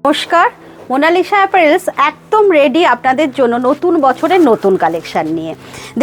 নমস্কার, Mona Lisa apparels একদম ready আপনাদের জন্য নতুন বছরের নতুন কালেকশান নিয়ে।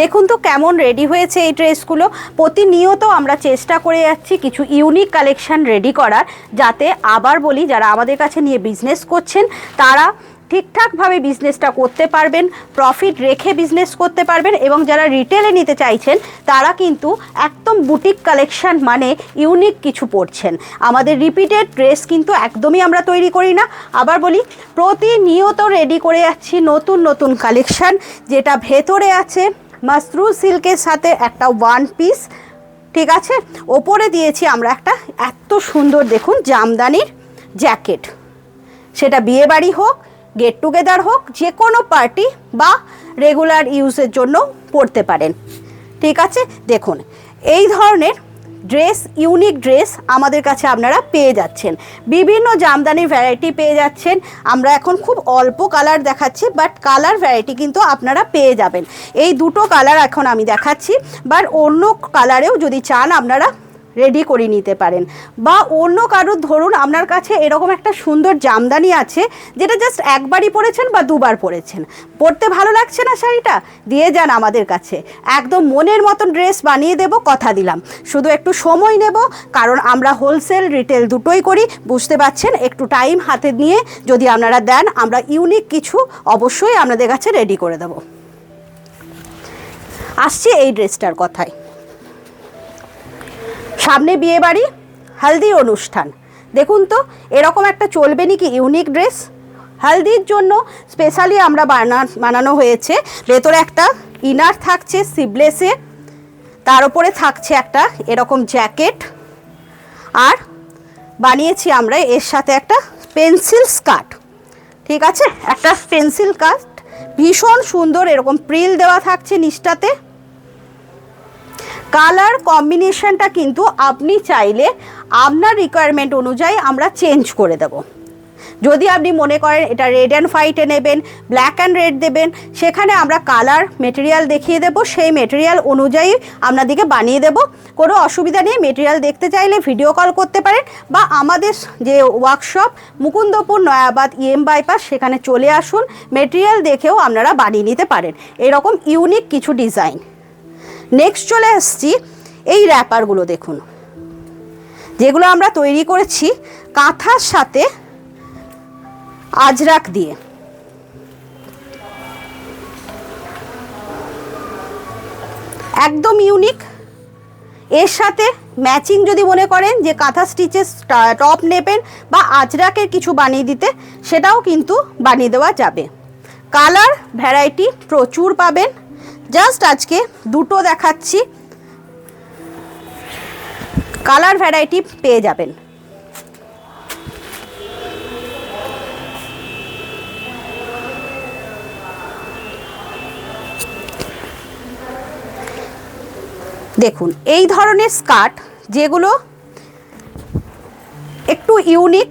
দেখুন তো কেমন রেডি হয়েছে এই ড্রেসগুলো। প্রতিনিয়ত আমরা চেষ্টা করে যাচ্ছি কিছু ইউনিক কালেকশান রেডি করার, যাতে আবার বলি যারা আমাদের কাছে নিয়ে বিজনেস করছেন তারা ঠিকঠাকভাবে বিজনেসটা করতে পারবেন, প্রফিট রেখে বিজনেস করতে পারবেন, এবং যারা রিটেলে নিতে চাইছেন তারা কিন্তু একদম বুটিক কালেকশান মানে ইউনিক কিছু পড়ছেন। আমাদের রিপিটেড ড্রেস কিন্তু একদমই আমরা তৈরি করি না। আবার বলি, প্রতিনিয়ত রেডি করে যাচ্ছি নতুন নতুন কালেকশান, যেটা ভেতরে আছে মাসরু সিল্কের সাথে একটা ওয়ান পিস, ঠিক আছে, ওপরে দিয়েছি আমরা একটা এত সুন্দর দেখুন জামদানির জ্যাকেট। সেটা বিয়েবাড়ি হোক, গেট টুগেদার হোক, যে কোনো পার্টি বা রেগুলার ইউজের জন্য পরতে পারেন, ঠিক আছে। দেখুন এই ধরনের ড্রেস, ইউনিক ড্রেস আমাদের কাছে আপনারা পেয়ে যাচ্ছেন। বিভিন্ন জামদানির ভ্যারাইটি পেয়ে যাচ্ছেন। আমরা এখন খুব অল্প কালার দেখাচ্ছি, বাট কালার ভ্যারাইটি কিন্তু আপনারা পেয়ে যাবেন। এই দুটো কালার এখন আমি দেখাচ্ছি, বাট অন্য কালারেও যদি চান আপনারা রেডি করে নিতে পারেন। বা অন্য কারোর ধরুন আপনার কাছে এরকম একটা সুন্দর জামদানি আছে যেটা জাস্ট একবারই পরেছেন বা দুবার পরেছেন, পরতে ভালো লাগছে না শাড়িটা, দিয়ে যান আমাদের কাছে, একদম মনের মতন ড্রেস বানিয়ে দেব, কথা দিলাম। শুধু একটু সময় নেব, কারণ আমরা হোলসেল রিটেল দুটোই করি, বুঝতে পারছেন। একটু টাইম হাতে নিয়ে যদি আপনারা দেন, আমরা ইউনিক কিছু অবশ্যই আপনাদের কাছে রেডি করে দেব। আসছি এই ড্রেসটার কথায়। সামনে বিয়েবাড়ি, হলদি অনুষ্ঠান, দেখুন তো এরকম একটা চলবে নাকি ইউনিক ড্রেস। হলদির জন্য স্পেশালি আমরা বানানো হয়েছে। ভেতরে একটা ইনার থাকছে সিবলেসে, তার উপরে থাকছে একটা এরকম জ্যাকেট, আর বানিয়েছি আমরা এর সাথে একটা পেন্সিল স্কার্ট, ঠিক আছে, একটা পেন্সিল স্কার্ট ভীষণ সুন্দর, এরকম প্রিল দেওয়া থাকছে নিচটাতে। কালার কম্বিনেশনটা কিন্তু আপনি চাইলে আপনার রিকোয়ারমেন্ট অনুযায়ী আমরা চেঞ্জ করে দেব। যদি আপনি মনে করেন এটা রেড অ্যান্ড হোয়াইটে নেবেন, ব্ল্যাক অ্যান্ড রেড দেবেন, সেখানে আমরা কালার মেটেরিয়াল দেখিয়ে দেব, সেই মেটেরিয়াল অনুযায়ী আপনাদেরকে বানিয়ে দেব। কোনো অসুবিধা নেই। মেটেরিয়াল দেখতে চাইলে ভিডিও কল করতে পারেন, বা আমাদের যে workshop Mukundapur Nayabad EM bypass, সেখানে চলে আসুন, মেটেরিয়াল দেখেও আপনারা বানিয়ে নিতে পারেন এরকম ইউনিক কিছু ডিজাইন। নেক্সট চলে আসছি এই র্যাপারগুলো, দেখুন যেগুলো আমরা তৈরি করেছি কাঁথার সাথে আজরাক দিয়ে। একদম ইউনিক। এর সাথে ম্যাচিং যদি মনে করেন যে কাঁথা স্টিচের টপ নেবেন বা আজরাকের কিছু বানিয়ে দিতে, সেটাও কিন্তু বানিয়ে দেওয়া যাবে। কালার ভ্যারাইটি প্রচুর পাবেন। জাস্ট আজকে দুটো দেখাচ্ছি, কালার ভ্যারাইটি পেয়ে যাবেন। দেখুন এই ধরনের স্কার্ট যেগুলো একটু ইউনিক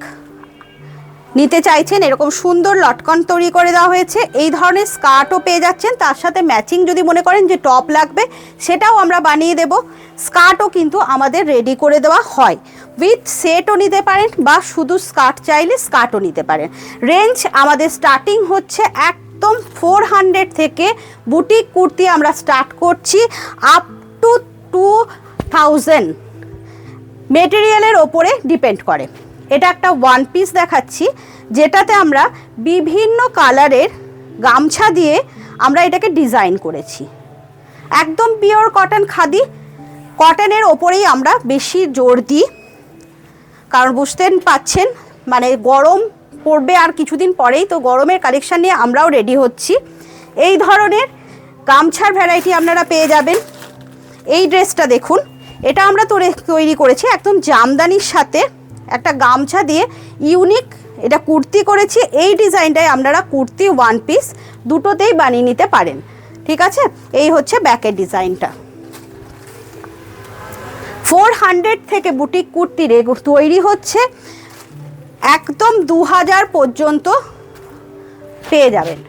নিতে চাইছেন, এরকম সুন্দর লটকন তৈরি করে দেওয়া হয়েছে, এই ধরনের স্কার্টও পেয়ে যাচ্ছেন। তার সাথে ম্যাচিং যদি মনে করেন যে টপ লাগবে, সেটাও আমরা বানিয়ে দেব। স্কার্টও কিন্তু আমাদের রেডি করে দেওয়া হয়, উইথ সেটও নিতে পারেন, বা শুধু স্কার্ট চাইলে স্কার্টও নিতে পারেন। রেঞ্জ আমাদের স্টার্টিং হচ্ছে একদম 400 থেকে বুটিক কুর্তি আমরা স্টার্ট করছি আপ টু 2000, মেটেরিয়ালের ওপরে ডিপেন্ড করে। এটা একটা ওয়ান পিস দেখাচ্ছি, যেটাতে আমরা বিভিন্ন কালারের গামছা দিয়ে আমরা এটাকে ডিজাইন করেছি। একদম পিওর কটন, খাদি কটনের ওপরেই আমরা বেশি জোর দিই, কারণ বুঝতেন পাচ্ছেন মানে গরম পড়বে আর কিছুদিন পরেই, তো গরমের কালেকশান নিয়ে আমরাও রেডি হচ্ছি। এই ধরনের গামছার ভ্যারাইটি আপনারা পেয়ে যাবেন। এই ড্রেসটা দেখুন, এটা আমরা তৈরি করেছি একদম জামদানির সাথে একটা গামছা দিয়ে, ইউনিক এটা কুর্তি করেছি। এই ডিজাইনটাই আপনারা কুর্তি ওয়ান পিস দুটোতেই বানিয়ে নিতে পারেন, ঠিক আছে। এই হচ্ছে ব্যাকের ডিজাইনটা। 400 থেকে বুটিক কুর্তি তৈরি হচ্ছে, একদম 2000 পর্যন্ত পেয়ে যাবেন।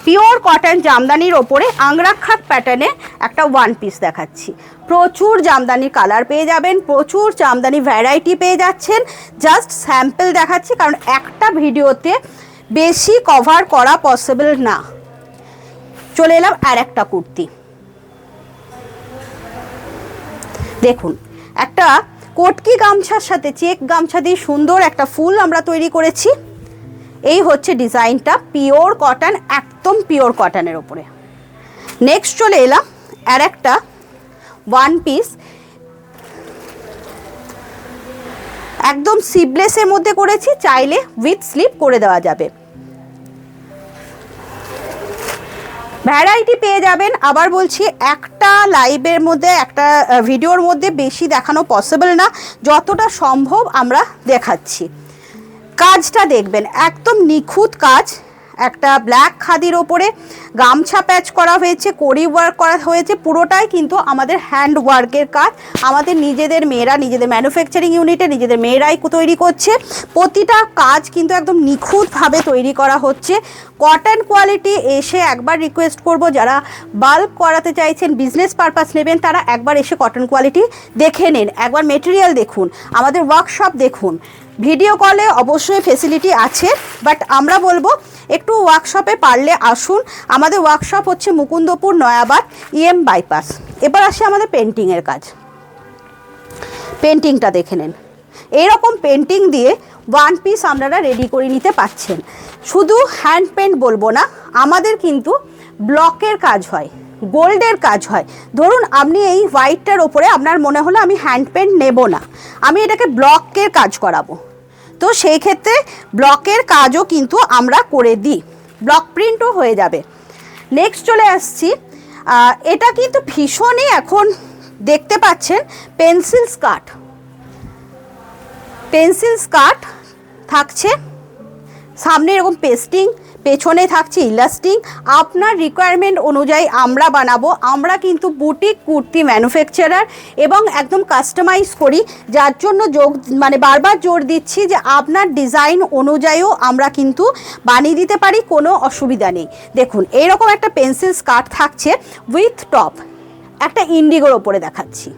পিওর কটন জামদানির ওপরে আংরাক্ষাত প্যাটার্নে একটা ওয়ান পিস দেখাচ্ছি। প্রচুর জামদানি কালার পেয়ে যাবেন, প্রচুর জামদানি ভ্যারাইটি পেয়ে যাচ্ছেন। জাস্ট স্যাম্পল দেখাচ্ছি, কারণ একটা ভিডিওতে বেশি কভার করা পসিবল না। চলে এলাম আর একটা কুর্তি, দেখুন একটা কটকি গামছার সাথে চেক গামছা দিয়ে সুন্দর একটা ফুল আমরা তৈরি করেছি। এই হচ্ছে ডিজাইনটা, পিওর কটন, একদম পিওর কটনের ওপরে। নেক্সট চলে এলাম আর একটা ওয়ান পিস, একদম সিভলেসের মধ্যে করেছি, চাইলে উইথ স্লিপ করে দেওয়া যাবে। ভ্যারাইটি পেয়ে যাবেন। আবার বলছি, একটা লাইভের মধ্যে, একটা ভিডিওর মধ্যে বেশি দেখানো পসিবল না, যতটা সম্ভব আমরা দেখাচ্ছি। কাজটা দেখবেন, একদম নিখুঁত কাজ। একটা ব্ল্যাক খাদির ওপরে গামছা প্যাচ করা হয়েছে, কড়ি ওয়ার্ক করা হয়েছে, পুরোটাই কিন্তু আমাদের হ্যান্ড ওয়ার্কের কাজ। আমাদের নিজেদের মেয়েরা, নিজেদের ম্যানুফ্যাকচারিং ইউনিটে নিজেদের মেয়েরাই তৈরি করছে। প্রতিটা কাজ কিন্তু একদম নিখুঁতভাবে তৈরি করা হচ্ছে। Cotton quality. এসে একবার রিকোয়েস্ট করব, যারা বাল্ক করাতে চাইছেন, বিজনেস পারপাস নেবেন, তারা একবার এসে কটন কোয়ালিটি দেখে নিন, একবার মেটেরিয়াল দেখুন, আমাদের ওয়ার্কশপ দেখুন। ভিডিও কলে অবশ্যই ফেসিলিটি আছে, বাট আমরা বলবো একটু ওয়ার্কশপে পারলে আসুন। আমাদের ওয়ার্কশপ হচ্ছে মুকুন্দপুর, নয়াবাদ, EM বাইপাস। এবার আসি আমাদের পেন্টিংয়ের কাজ। পেন্টিংটা দেখে নেন, এইরকম পেন্টিং দিয়ে ওয়ান পিস আপনারা রেডি করে নিতে পারছেন। শুধু হ্যান্ড পেন্ট বলবো না, আমাদের কিন্তু ব্লকের কাজ হয়, গোল্ডের কাজ হয়। ধরুন আপনি এই হোয়াইটটার ওপরে আপনার মনে হলো আমি হ্যান্ড পেন্ট নেব না, আমি এটাকে ব্লকের কাজ করাবো, তো সেই ক্ষেত্রে ব্লকের কাজও কিন্তু আমরা করে দিই, ব্লক প্রিন্টও হয়ে যাবে। নেক্সট চলে আসছি, এটা কিন্তু ভীষণই এখন দেখতে পাচ্ছেন পেন্সিল স্কার্ট। পেন্সিল স্কার্ট থাকছে, সামনে এরকম পেস্টিং, পেছনে থাকছে ইলাস্টিং। আপনার রিকোয়ারমেন্ট অনুযায়ী আমরা বানাবো। আমরা কিন্তু বুটিক কুর্তি ম্যানুফ্যাকচারার এবং একদম কাস্টমাইজ করি, যার জন্য বারবার জোর দিচ্ছি যে আপনার ডিজাইন অনুযায়ীও আমরা কিন্তু বানিয়ে দিতে পারি, কোনো অসুবিধা নেই। দেখুন এইরকম একটা পেন্সিল স্কার্ট থাকছে উইথ টপ, একটা ইন্ডিগোর ওপরে দেখাচ্ছি।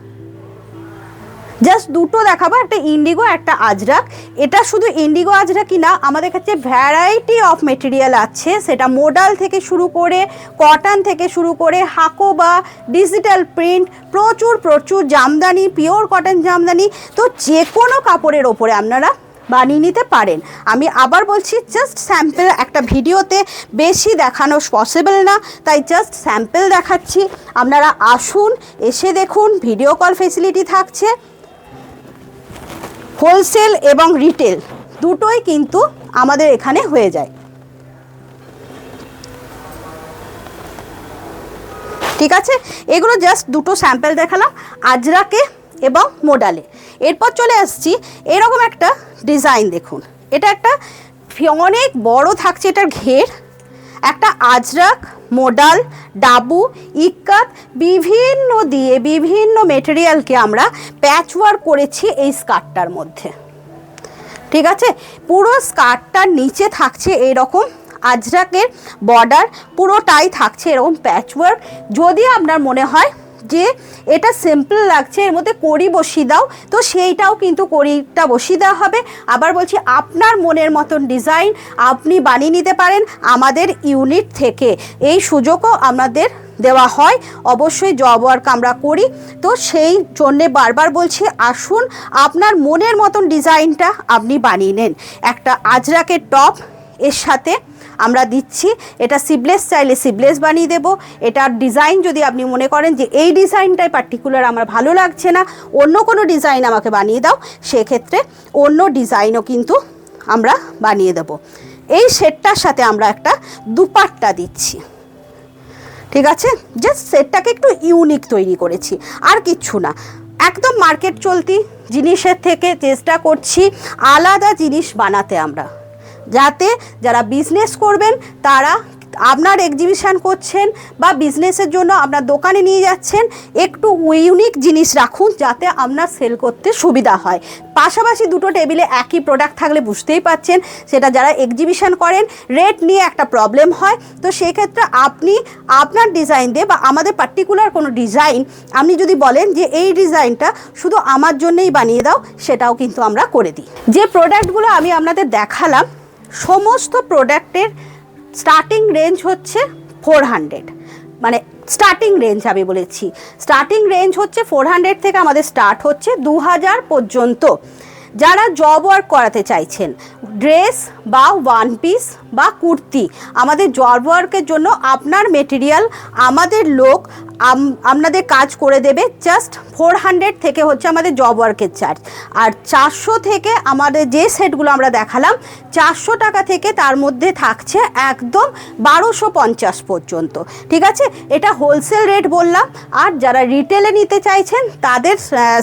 জাস্ট দুটো দেখাবো, একটা ইন্ডিগো, একটা আজরাক। এটা শুধু ইন্ডিগো আজরাকই না, আমাদের কাছে ভ্যারাইটি অফ মেটেরিয়াল আছে, সেটা মোডাল থেকে শুরু করে, কটন থেকে শুরু করে, হাকোবা, ডিজিটাল প্রিন্ট, প্রচুর প্রচুর জামদানি, পিওর কটন জামদানি। তো যে কোনো কাপড়ের ওপরে আপনারা বানিয়ে নিতে পারেন। আমি আবার বলছি, জাস্ট স্যাম্পল, একটা ভিডিওতে বেশি দেখানো পসিবল না, তাই জাস্ট স্যাম্পল দেখাচ্ছি। আপনারা আসুন, এসে দেখুন, ভিডিও কল ফেসিলিটি থাকছে। হোলসেল এবং রিটেল দুটোই কিন্তু আমাদের এখানে হয়ে যায়। ঠিক আছে, এগুলো জাস্ট দুটো স্যাম্পল দেখালাম, আজরাকে এবং মোডালে। এরপর চলে আসছি, এরকম একটা ডিজাইন দেখুন, এটা একটা অনেক বড় থাকছে, এটার ঘের, একটা আজরাক, মোডাল, ডাবু, ইক্কাত, বিভিন্ন দিয়ে বিভিন্ন মেটেরিয়ালকে আমরা প্যাচ ওয়ার্ক করেছি এই স্কার্টটার মধ্যে। ঠিক আছে, পুরো স্কার্টটার নিচে থাকছে এইরকম আজরাকের বর্ডার, পুরোটাই থাকছে এরকম প্যাচ ওয়ার্ক। যদি আপনার মনে হয় যে এটা সিম্পল লাগছে, এর মধ্যে কড়ি বসিয়ে দাও, তো সেইটাও কিন্তু কড়িটা বসিয়ে দেওয়া হবে। আবার বলছি, আপনার মনের মতন ডিজাইন আপনি বানিয়ে নিতে পারেন আমাদের ইউনিট থেকে, এই সুযোগও আমাদের দেওয়া হয়। অবশ্যই জব ওয়ার্ক আমরা করি, তো সেই জন্যে বারবার বলছি, আসুন, আপনার মনের মতন ডিজাইনটা আপনি বানিয়ে নেন। একটা আজরাকের টপ এর সাথে আমরা দিচ্ছি, এটা সিবলেস চাইলে সিবলেস বানিয়ে দেব। এটার ডিজাইন যদি আপনি মনে করেন যে এই ডিজাইনটাই পার্টিকুলার আমার ভালো লাগছে না, অন্য কোনো ডিজাইন আমাকে বানিয়ে দাও, সেক্ষেত্রে অন্য ডিজাইনও কিন্তু আমরা বানিয়ে দেব। এই সেটটার সাথে আমরা একটা দুপাট্টা দিচ্ছি। ঠিক আছে, জাস্ট সেটটাকে একটু ইউনিক তৈরি করেছি, আর কিচ্ছু না। একদম মার্কেট চলতি জিনিসের থেকে চেষ্টা করছি আলাদা জিনিস বানাতে আমরা, যাতে যারা বিজনেস করবেন তারা আপনার এক্সিবিশন করছেন বা বিজনেসের জন্য আপনার দোকানে নিয়ে যাচ্ছেন, একটু ইউনিক জিনিস রাখুন যাতে আপনার সেল করতে সুবিধা হয়। পাশাপাশি দুটো টেবিলে একই প্রোডাক্ট থাকলে বুঝতেই পাচ্ছেন সেটা যারা এক্সিবিশন করেন রেট নিয়ে একটা প্রবলেম হয়। তো সেক্ষেত্রে আপনি আপনার ডিজাইন দিয়ে বা আমাদের পার্টিকুলার কোনো ডিজাইন আপনি যদি বলেন যে এই ডিজাইনটা শুধু আমার জন্যই বানিয়ে দাও, সেটাও কিন্তু আমরা করে দিই। যে প্রোডাক্টগুলো আমি আপনাদের দেখালাম সমস্ত প্রোডাক্টের স্টার্টিং রেঞ্জ হচ্ছে 400, মানে স্টার্টিং রেঞ্জ আমি বলেছি, স্টার্টিং রেঞ্জ হচ্ছে 400 থেকে আমাদের স্টার্ট হচ্ছে 2000 পর্যন্ত। যারা জব ওয়ার্ক করাতে চাইছেন, ড্রেস বা ওয়ান পিস বা কুর্তি, আমাদের জব ওয়ার্কের জন্য আপনার মেটেরিয়াল আমাদের লোক আপনাদের কাজ করে দেবে। জাস্ট 400 থেকে হচ্ছে আমাদের জব ওয়ার্কের চার্জ। আর 400 থেকে আমাদের যে সেটগুলো আমরা দেখালাম 400 টাকা থেকে তার মধ্যে থাকছে একদম 1250 পর্যন্ত। ঠিক আছে, এটা হোলসেল রেট বললাম। আর যারা রিটেলে নিতে চাইছেন তাদের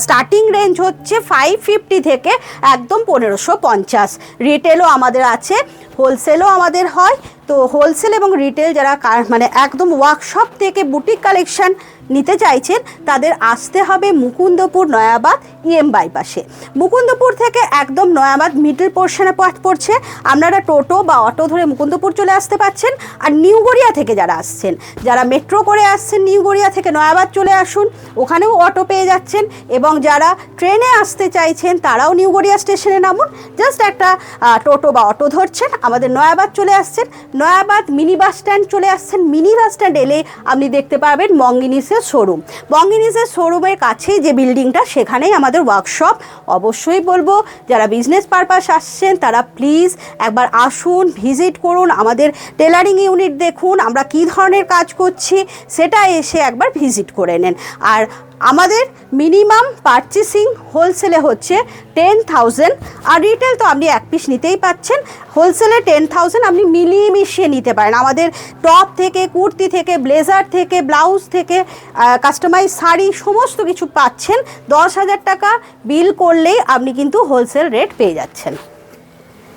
স্টার্টিং রেঞ্জ হচ্ছে 550 থেকে একদম 1550। রিটেলও আমাদের আছে, হোলসেলও আমাদের হয়। তো হোলসেল এবং রিটেল যারা মানে একদম ওয়ার্কশপ থেকে বুটিক কালেকশন নিতে চাইছেন তাদের আসতে হবে মুকুন্দপুর নয়াবাদ EM বাইপাসে। মুকুন্দপুর থেকে একদম নয়াবাদ মিডল পোর্শনে পড়ছে, আপনারা টোটো বা অটো ধরে মুকুন্দপুর চলে আসতে পারছেন। আর নিউ গড়িয়া থেকে যারা আসছেন, যারা মেট্রো করে আসছেন নিউ গড়িয়া থেকে নয়াবাদ চলে আসুন, ওখানেও অটো পেয়ে যাচ্ছেন। এবং যারা ট্রেনে আসতে চাইছেন তারাও নিউ গড়িয়া স্টেশনে নামুন, জাস্ট একটা টোটো বা অটো ধরছেন, আমাদের নয়াবাদ চলে আসছেন। নয়াবাদ মিনি বাস স্ট্যান্ড চলে আসছেন, মিনি বাস স্ট্যান্ড এলে আপনি দেখতে পাবেন মঙ্গিনিসের শোরুম। মঙ্গিনিসের শোরুমের কাছেই যে বিল্ডিংটা সেখানেই আমাদের ওয়ার্কশপ। অবশ্যই বলবো যারা বিজনেস পারপাস আসছেন তারা প্লিজ একবার আসুন, ভিজিট করুন, আমাদের টেলারিং ইউনিট দেখুন, আমরা কী ধরনের কাজ করছি সেটা এসে একবার ভিজিট করে নেন। আর আমাদের মিনিমাম পারচেসিং হোলসেলে হচ্ছে 10,000, আর রিটেল তো আপনি এক পিস নিতেই পাচ্ছেন। হোলসেলে 10,000 আপনি মিলিয়ে মিশিয়ে নিতে পারেন। আমাদের টপ থেকে, কুর্তি থেকে, ব্লেজার থেকে, ব্লাউজ থেকে, কাস্টমাইজ শাড়ি সমস্ত কিছু পাচ্ছেন। 10,000 টাকা বিল করলেই আপনি কিন্তু হোলসেল রেট পেয়ে যাচ্ছেন।